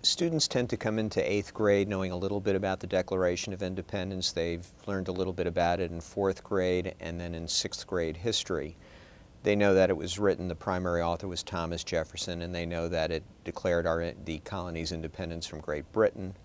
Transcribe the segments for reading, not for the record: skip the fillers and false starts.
Students tend to come into 8th grade knowing a little bit about the Declaration of Independence. They've learned a little bit about it in 4th grade and then in 6th grade history. They know that it was written, the primary author was Thomas Jefferson, and they know that it declared the colonies' independence from Great Britain.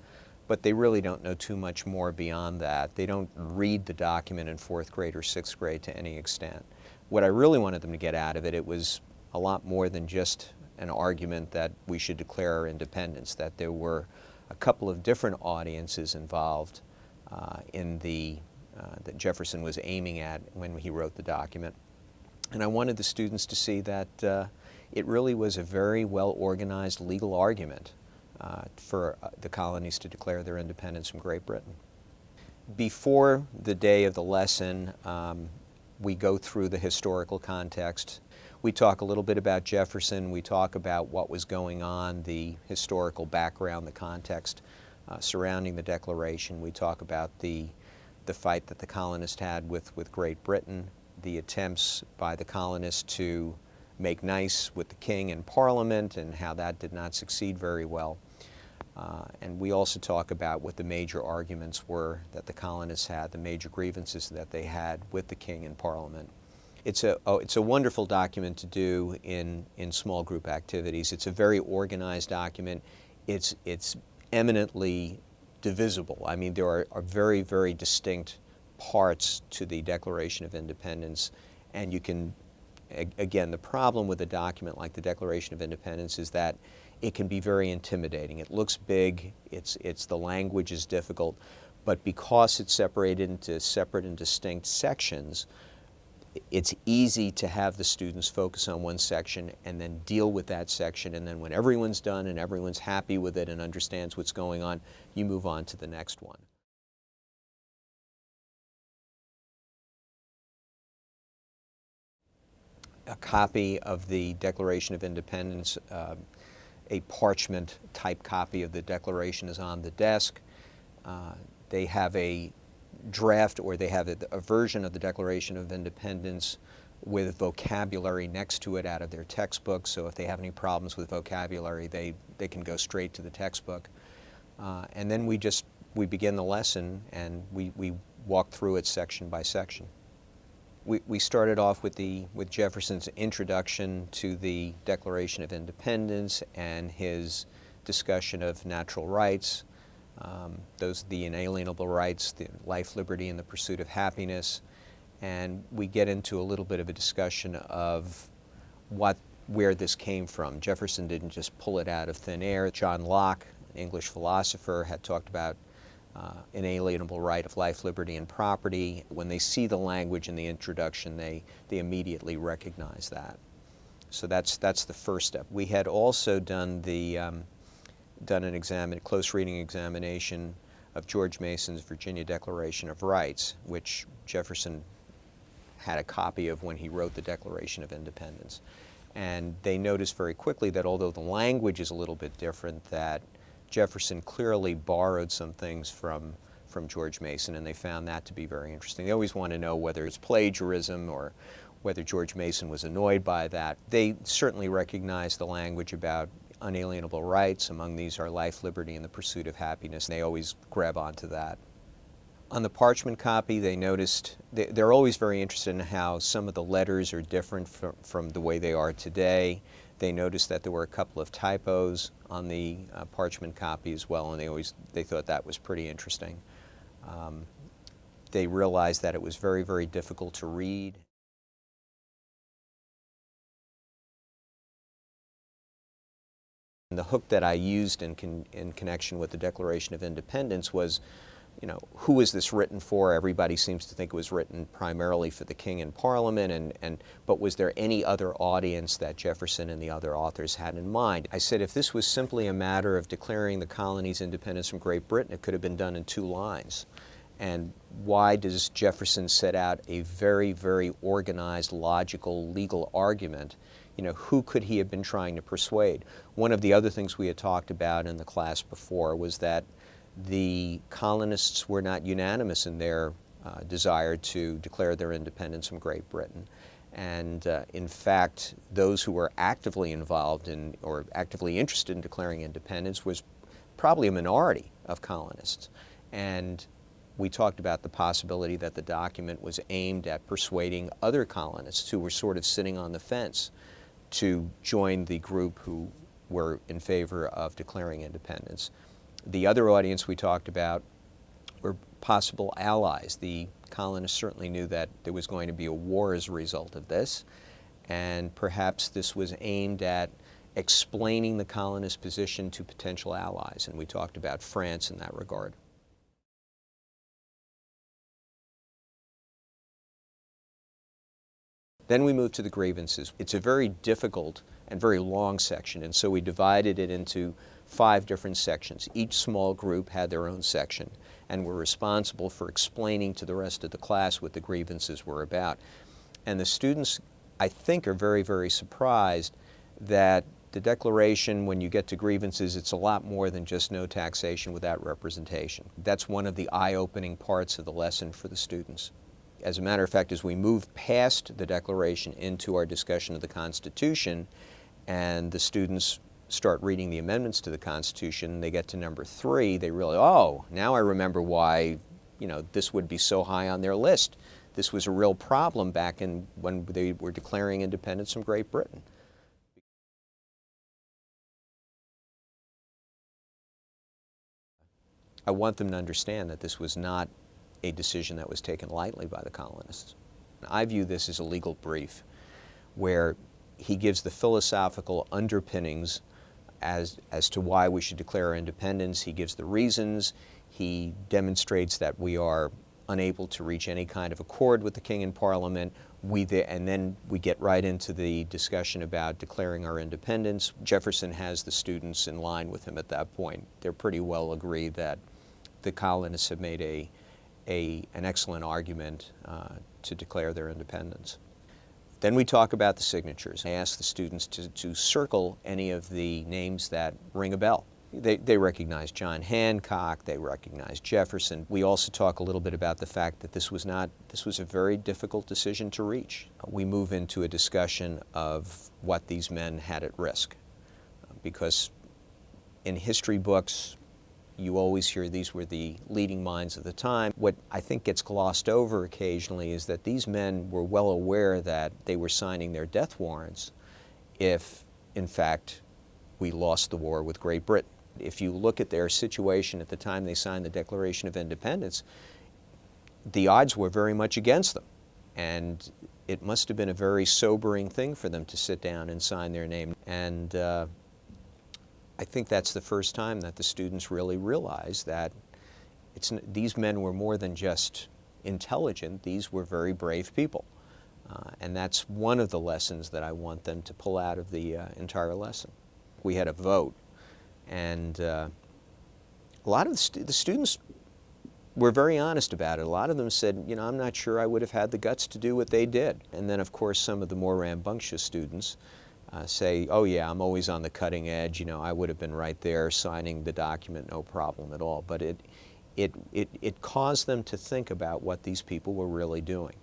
But they really don't know too much more beyond that. They don't read the document in 4th grade or 6th grade to any extent. What I really wanted them to get out of it, it was a lot more than just an argument that we should declare our independence, that there were a couple of different audiences involved that Jefferson was aiming at when he wrote the document. And I wanted the students to see that it really was a very well-organized legal argument for the colonies to declare their independence from Great Britain. Before the day of the lesson, we go through the historical context. We talk a little bit about Jefferson. We talk about what was going on, the historical background, the context surrounding the Declaration. We talk about the fight that the colonists had with Great Britain, the attempts by the colonists to make nice with the king and Parliament and how that did not succeed very well. And we also talk about what the major arguments were that the colonists had, the major grievances that they had with the king and Parliament. It's a wonderful document to do in small group activities. It's a very organized document. It's eminently divisible. I mean, there are very, very distinct parts to the Declaration of Independence, and you can, again, the problem with a document like the Declaration of Independence is that it can be very intimidating. It looks big, the language is difficult, but because it's separated into separate and distinct sections, it's easy to have the students focus on one section and then deal with that section, and then when everyone's done and everyone's happy with it and understands what's going on, you move on to the next one. A copy of the Declaration of Independence, a parchment type copy of the Declaration is on the desk. They have a draft, or they have a version of the Declaration of Independence with vocabulary next to it out of their textbook, so if they have any problems with vocabulary, they can go straight to the textbook. And then we begin the lesson and we walk through it section by section. We started off with Jefferson's introduction to the Declaration of Independence and his discussion of natural rights. Those are the inalienable rights, the life, liberty, and the pursuit of happiness. And we get into a little bit of a discussion of where this came from. Jefferson didn't just pull it out of thin air. John Locke, an English philosopher, had talked about inalienable right of life, liberty, and property. When they see the language in the introduction, they immediately recognize that. So that's the first step. We had also done a close reading examination of George Mason's Virginia Declaration of Rights, which Jefferson had a copy of when he wrote the Declaration of Independence. And they noticed very quickly that although the language is a little bit different, that Jefferson clearly borrowed some things from George Mason, and they found that to be very interesting. They always want to know whether it's plagiarism or whether George Mason was annoyed by that. They certainly recognize the language about unalienable rights. Among these are life, liberty, and the pursuit of happiness. And they always grab onto that. On the parchment copy, they noticed, they're always very interested in how some of the letters are different from the way they are today. They noticed that there were a couple of typos on the parchment copy as well, and they thought that was pretty interesting. They realized that it was very, very difficult to read. And the hook that I used in connection with the Declaration of Independence was, who was this written for? Everybody seems to think it was written primarily for the king and Parliament, but was there any other audience that Jefferson and the other authors had in mind? I said if this was simply a matter of declaring the colonies' independence from Great Britain, it could have been done in 2 lines. And why does Jefferson set out a very, very organized, logical, legal argument? Who could he have been trying to persuade? One of the other things we had talked about in the class before was that the colonists were not unanimous in their desire to declare their independence from Great Britain. And in fact, those who were actively involved in or actively interested in declaring independence was probably a minority of colonists. And we talked about the possibility that the document was aimed at persuading other colonists who were sort of sitting on the fence to join the group who were in favor of declaring independence. The other audience we talked about were possible allies. The colonists certainly knew that there was going to be a war as a result of this, and perhaps this was aimed at explaining the colonist position to potential allies, and we talked about France in that regard. Then we moved to the grievances. It's a very difficult and very long section, and so we divided it into 5 different sections. Each small group had their own section and were responsible for explaining to the rest of the class what the grievances were about. And the students, I think, are very, very surprised that the Declaration, when you get to grievances, it's a lot more than just no taxation without representation. That's one of the eye-opening parts of the lesson for the students. As a matter of fact, as we move past the Declaration into our discussion of the Constitution, and the students start reading the amendments to the Constitution, they get to number 3, they realize, oh, now I remember why, this would be so high on their list. This was a real problem back when they were declaring independence from Great Britain. I want them to understand that this was not a decision that was taken lightly by the colonists. I view this as a legal brief where he gives the philosophical underpinnings as to why we should declare our independence. He gives the reasons. He demonstrates that we are unable to reach any kind of accord with the King and Parliament. And then we get right into the discussion about declaring our independence. Jefferson has the students in line with him at that point. They're pretty well agreed that the colonists have made an excellent argument to declare their independence. Then we talk about the signatures. I ask the students to circle any of the names that ring a bell. They recognize John Hancock, they recognize Jefferson. We also talk a little bit about the fact that this was a very difficult decision to reach. We move into a discussion of what these men had at risk, because in history books, you always hear these were the leading minds of the time. What I think gets glossed over occasionally is that these men were well aware that they were signing their death warrants if, in fact, we lost the war with Great Britain. If you look at their situation at the time they signed the Declaration of Independence, the odds were very much against them. And it must have been a very sobering thing for them to sit down and sign their name. And I think that's the first time that the students really realized that these men were more than just intelligent, these were very brave people. And that's one of the lessons that I want them to pull out of the entire lesson. We had a vote, and a lot of the students were very honest about it. A lot of them said, I'm not sure I would have had the guts to do what they did. And then, of course, some of the more rambunctious students say, oh yeah, I'm always on the cutting edge, I would have been right there signing the document, no problem at all. But it caused them to think about what these people were really doing.